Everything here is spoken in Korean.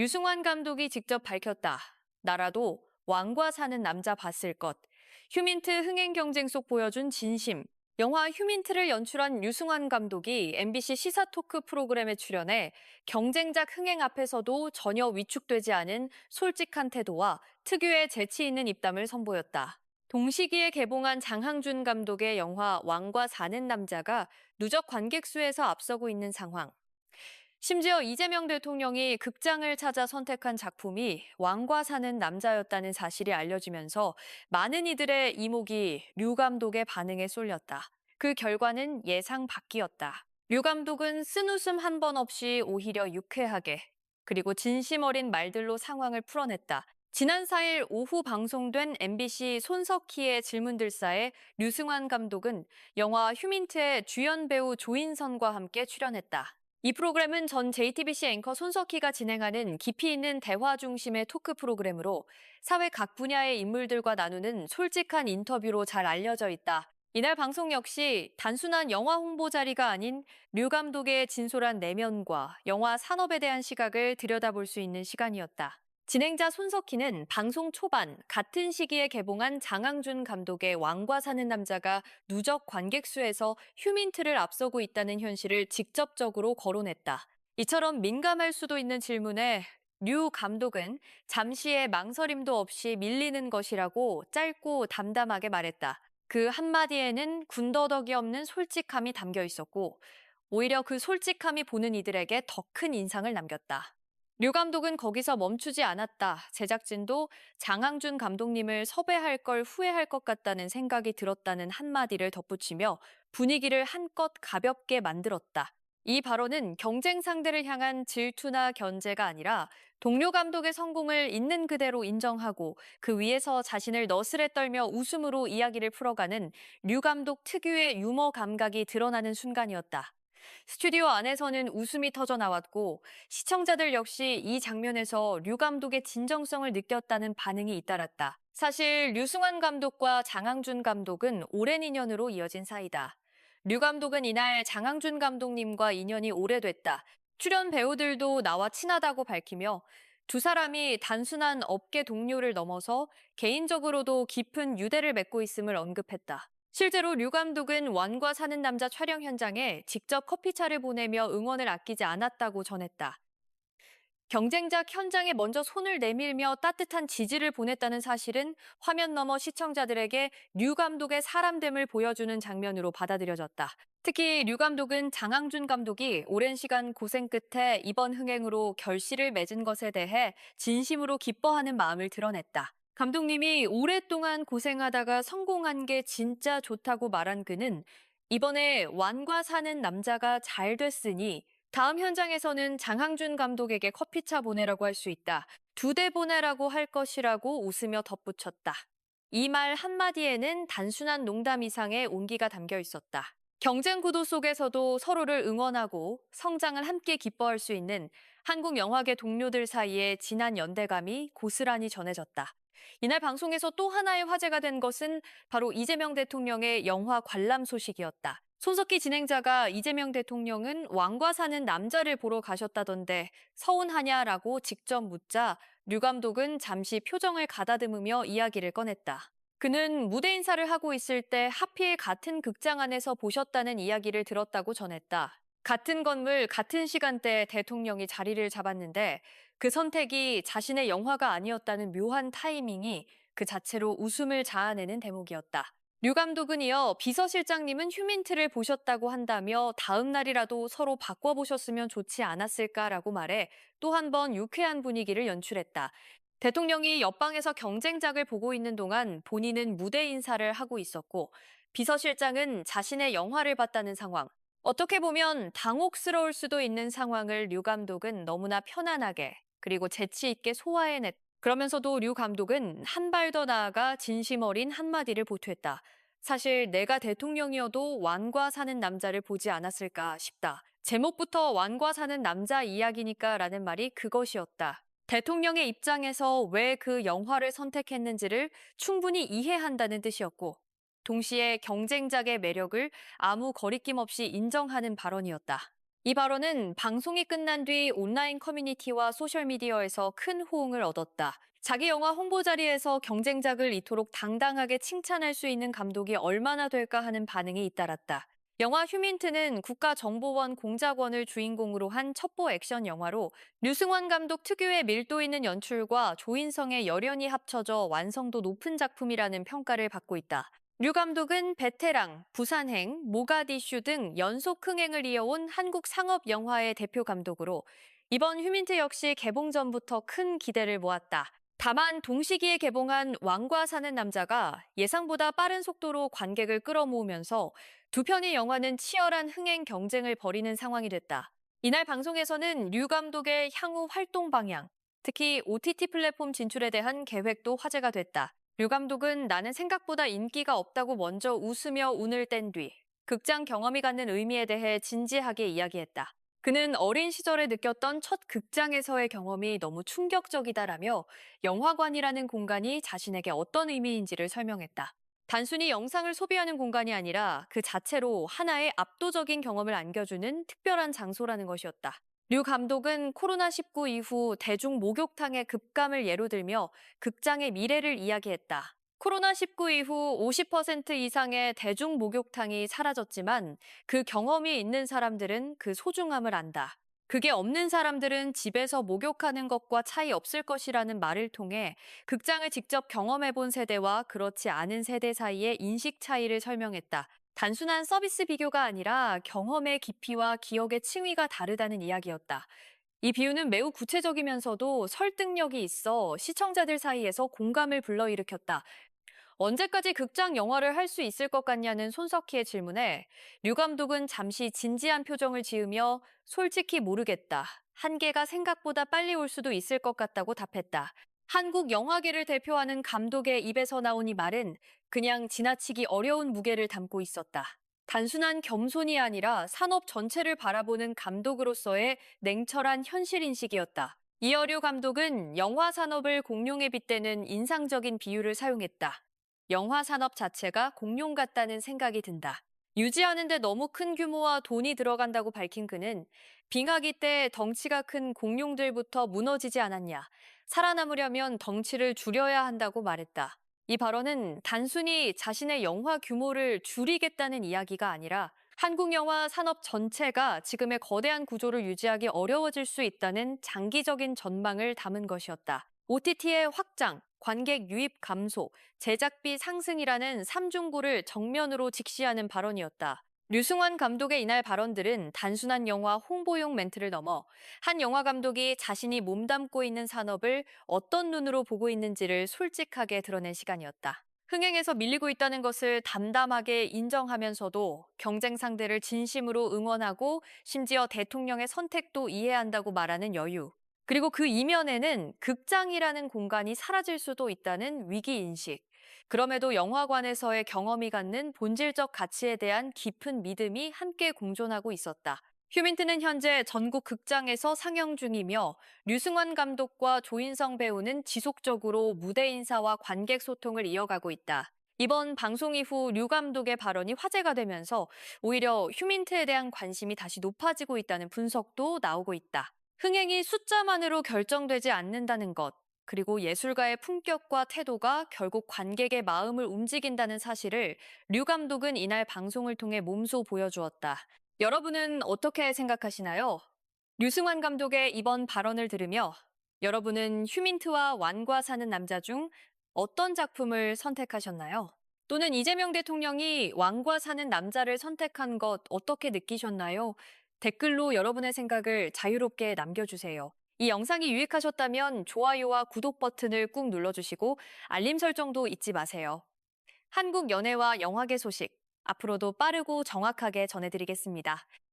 류승환 감독이 직접 밝혔다. 나라도 왕과 사는 남자 봤을 것. 휴민트 흥행 경쟁 속 보여준 진심. 영화 휴민트를 연출한 류승환 감독이 MBC 시사 토크 프로그램에 출연해 경쟁작 흥행 앞에서도 전혀 위축되지 않은 솔직한 태도와 특유의 재치 있는 입담을 선보였다. 동시기에 개봉한 장항준 감독의 영화 왕과 사는 남자가 누적 관객 수에서 앞서고 있는 상황. 심지어 이재명 대통령이 극장을 찾아 선택한 작품이 왕과 사는 남자였다는 사실이 알려지면서 많은 이들의 이목이 류 감독의 반응에 쏠렸다. 그 결과는 예상 밖이었다. 류 감독은 쓴웃음 한 번 없이 오히려 유쾌하게 그리고 진심 어린 말들로 상황을 풀어냈다. 지난 4일 오후 방송된 MBC 손석희의 질문들사에 류승환 감독은 영화 휴민트의 주연 배우 조인선과 함께 출연했다. 이 프로그램은 전 JTBC 앵커 손석희가 진행하는 깊이 있는 대화 중심의 토크 프로그램으로 사회 각 분야의 인물들과 나누는 솔직한 인터뷰로 잘 알려져 있다. 이날 방송 역시 단순한 영화 홍보 자리가 아닌 류 감독의 진솔한 내면과 영화 산업에 대한 시각을 들여다볼 수 있는 시간이었다. 진행자 손석희는 방송 초반 같은 시기에 개봉한 장항준 감독의 왕과 사는 남자가 누적 관객 수에서 휴민트를 앞서고 있다는 현실을 직접적으로 거론했다. 이처럼 민감할 수도 있는 질문에 류 감독은 잠시의 망설임도 없이 밀리는 것이라고 짧고 담담하게 말했다. 그 한마디에는 군더더기 없는 솔직함이 담겨 있었고 오히려 그 솔직함이 보는 이들에게 더 큰 인상을 남겼다. 류 감독은 거기서 멈추지 않았다. 제작진도 장항준 감독님을 섭외할 걸 후회할 것 같다는 생각이 들었다는 한마디를 덧붙이며 분위기를 한껏 가볍게 만들었다. 이 발언은 경쟁 상대를 향한 질투나 견제가 아니라 동료 감독의 성공을 있는 그대로 인정하고 그 위에서 자신을 너스레 떨며 웃음으로 이야기를 풀어가는 류 감독 특유의 유머 감각이 드러나는 순간이었다. 스튜디오 안에서는 웃음이 터져 나왔고 시청자들 역시 이 장면에서 류 감독의 진정성을 느꼈다는 반응이 잇따랐다. 사실 류승환 감독과 장항준 감독은 오랜 인연으로 이어진 사이다. 류 감독은 이날 장항준 감독님과 인연이 오래됐다. 출연 배우들도 나와 친하다고 밝히며 두 사람이 단순한 업계 동료를 넘어서 개인적으로도 깊은 유대를 맺고 있음을 언급했다. 실제로 류 감독은 왕과 사는 남자 촬영 현장에 직접 커피차를 보내며 응원을 아끼지 않았다고 전했다. 경쟁작 현장에 먼저 손을 내밀며 따뜻한 지지를 보냈다는 사실은 화면 너머 시청자들에게 류 감독의 사람됨을 보여주는 장면으로 받아들여졌다. 특히 류 감독은 장항준 감독이 오랜 시간 고생 끝에 이번 흥행으로 결실을 맺은 것에 대해 진심으로 기뻐하는 마음을 드러냈다. 감독님이 오랫동안 고생하다가 성공한 게 진짜 좋다고 말한 그는 이번에 완과 사는 남자가 잘 됐으니 다음 현장에서는 장항준 감독에게 커피차 보내라고 할 수 있다. 2대 보내라고 할 것이라고 웃으며 덧붙였다. 이 말 한마디에는 단순한 농담 이상의 온기가 담겨 있었다. 경쟁 구도 속에서도 서로를 응원하고 성장을 함께 기뻐할 수 있는 한국 영화계 동료들 사이의 진한 연대감이 고스란히 전해졌다. 이날 방송에서 또 하나의 화제가 된 것은 바로 이재명 대통령의 영화 관람 소식이었다. 손석희 진행자가 이재명 대통령은 왕과 사는 남자를 보러 가셨다던데 서운하냐라고 직접 묻자 류 감독은 잠시 표정을 가다듬으며 이야기를 꺼냈다. 그는 무대 인사를 하고 있을 때 하필 같은 극장 안에서 보셨다는 이야기를 들었다고 전했다. 같은 건물, 같은 시간대에 대통령이 자리를 잡았는데 그 선택이 자신의 영화가 아니었다는 묘한 타이밍이 그 자체로 웃음을 자아내는 대목이었다. 류 감독은 이어 비서실장님은 휴민트를 보셨다고 한다며 다음 날이라도 서로 바꿔보셨으면 좋지 않았을까라고 말해 또 한 번 유쾌한 분위기를 연출했다. 대통령이 옆방에서 경쟁작을 보고 있는 동안 본인은 무대 인사를 하고 있었고 비서실장은 자신의 영화를 봤다는 상황. 어떻게 보면 당혹스러울 수도 있는 상황을 류 감독은 너무나 편안하게 그리고 재치 있게 소화해냈다. 그러면서도 류 감독은 한 발 더 나아가 진심 어린 한마디를 보탰다. 사실 내가 대통령이어도 완과 사는 남자를 보지 않았을까 싶다. 제목부터 완과 사는 남자 이야기니까 라는 말이 그것이었다. 대통령의 입장에서 왜 그 영화를 선택했는지를 충분히 이해한다는 뜻이었고 동시에 경쟁작의 매력을 아무 거리낌 없이 인정하는 발언이었다. 이 발언은 방송이 끝난 뒤 온라인 커뮤니티와 소셜미디어에서 큰 호응을 얻었다. 자기 영화 홍보 자리에서 경쟁작을 이토록 당당하게 칭찬할 수 있는 감독이 얼마나 될까 하는 반응이 잇따랐다. 영화 휴민트는 국가정보원 공작원을 주인공으로 한 첩보 액션 영화로 류승환 감독 특유의 밀도 있는 연출과 조인성의 열연이 합쳐져 완성도 높은 작품이라는 평가를 받고 있다. 류 감독은 베테랑, 부산행, 모가디슈 등 연속 흥행을 이어온 한국 상업 영화의 대표 감독으로 이번 휴민트 역시 개봉 전부터 큰 기대를 모았다. 다만 동시기에 개봉한 왕과 사는 남자가 예상보다 빠른 속도로 관객을 끌어모으면서 두 편의 영화는 치열한 흥행 경쟁을 벌이는 상황이 됐다. 이날 방송에서는 류 감독의 향후 활동 방향, 특히 OTT 플랫폼 진출에 대한 계획도 화제가 됐다. 류 감독은 나는 생각보다 인기가 없다고 먼저 웃으며 운을 뗀 뒤 극장 경험이 갖는 의미에 대해 진지하게 이야기했다. 그는 어린 시절에 느꼈던 첫 극장에서의 경험이 너무 충격적이다라며 영화관이라는 공간이 자신에게 어떤 의미인지를 설명했다. 단순히 영상을 소비하는 공간이 아니라 그 자체로 하나의 압도적인 경험을 안겨주는 특별한 장소라는 것이었다. 류 감독은 코로나19 이후 대중 목욕탕의 급감을 예로 들며 극장의 미래를 이야기했다. 코로나19 이후 50% 이상의 대중 목욕탕이 사라졌지만 그 경험이 있는 사람들은 그 소중함을 안다. 그게 없는 사람들은 집에서 목욕하는 것과 차이 없을 것이라는 말을 통해 극장을 직접 경험해 본 세대와 그렇지 않은 세대 사이의 인식 차이를 설명했다. 단순한 서비스 비교가 아니라 경험의 깊이와 기억의 층위가 다르다는 이야기였다. 이 비유는 매우 구체적이면서도 설득력이 있어 시청자들 사이에서 공감을 불러일으켰다. 언제까지 극장 영화를 할 수 있을 것 같냐는 손석희의 질문에 류 감독은 잠시 진지한 표정을 지으며 솔직히 모르겠다. 한계가 생각보다 빨리 올 수도 있을 것 같다고 답했다. 한국 영화계를 대표하는 감독의 입에서 나온 이 말은 그냥 지나치기 어려운 무게를 담고 있었다. 단순한 겸손이 아니라 산업 전체를 바라보는 감독으로서의 냉철한 현실인식이었다. 이어류 감독은 영화 산업을 공룡에 빗대는 인상적인 비유를 사용했다. 영화 산업 자체가 공룡 같다는 생각이 든다. 유지하는데 너무 큰 규모와 돈이 들어간다고 밝힌 그는 빙하기 때 덩치가 큰 공룡들부터 무너지지 않았냐. 살아남으려면 덩치를 줄여야 한다고 말했다. 이 발언은 단순히 자신의 영화 규모를 줄이겠다는 이야기가 아니라 한국 영화 산업 전체가 지금의 거대한 구조를 유지하기 어려워질 수 있다는 장기적인 전망을 담은 것이었다. OTT의 확장, 관객 유입 감소, 제작비 상승이라는 삼중고를 정면으로 직시하는 발언이었다. 류승환 감독의 이날 발언들은 단순한 영화 홍보용 멘트를 넘어 한 영화 감독이 자신이 몸담고 있는 산업을 어떤 눈으로 보고 있는지를 솔직하게 드러낸 시간이었다. 흥행에서 밀리고 있다는 것을 담담하게 인정하면서도 경쟁 상대를 진심으로 응원하고 심지어 대통령의 선택도 이해한다고 말하는 여유. 그리고 그 이면에는 극장이라는 공간이 사라질 수도 있다는 위기인식. 그럼에도 영화관에서의 경험이 갖는 본질적 가치에 대한 깊은 믿음이 함께 공존하고 있었다. 휴민트는 현재 전국 극장에서 상영 중이며 류승환 감독과 조인성 배우는 지속적으로 무대 인사와 관객 소통을 이어가고 있다. 이번 방송 이후 류 감독의 발언이 화제가 되면서 오히려 휴민트에 대한 관심이 다시 높아지고 있다는 분석도 나오고 있다. 흥행이 숫자만으로 결정되지 않는다는 것, 그리고 예술가의 품격과 태도가 결국 관객의 마음을 움직인다는 사실을 류 감독은 이날 방송을 통해 몸소 보여주었다. 여러분은 어떻게 생각하시나요? 류승환 감독의 이번 발언을 들으며 여러분은 휴민트와 완과 사는 남자 중 어떤 작품을 선택하셨나요? 또는 이재명 대통령이 왕과 사는 남자를 선택한 것 어떻게 느끼셨나요? 댓글로 여러분의 생각을 자유롭게 남겨주세요. 이 영상이 유익하셨다면 좋아요와 구독 버튼을 꾹 눌러주시고 알림 설정도 잊지 마세요. 한국 연예와 영화계 소식 앞으로도 빠르고 정확하게 전해드리겠습니다.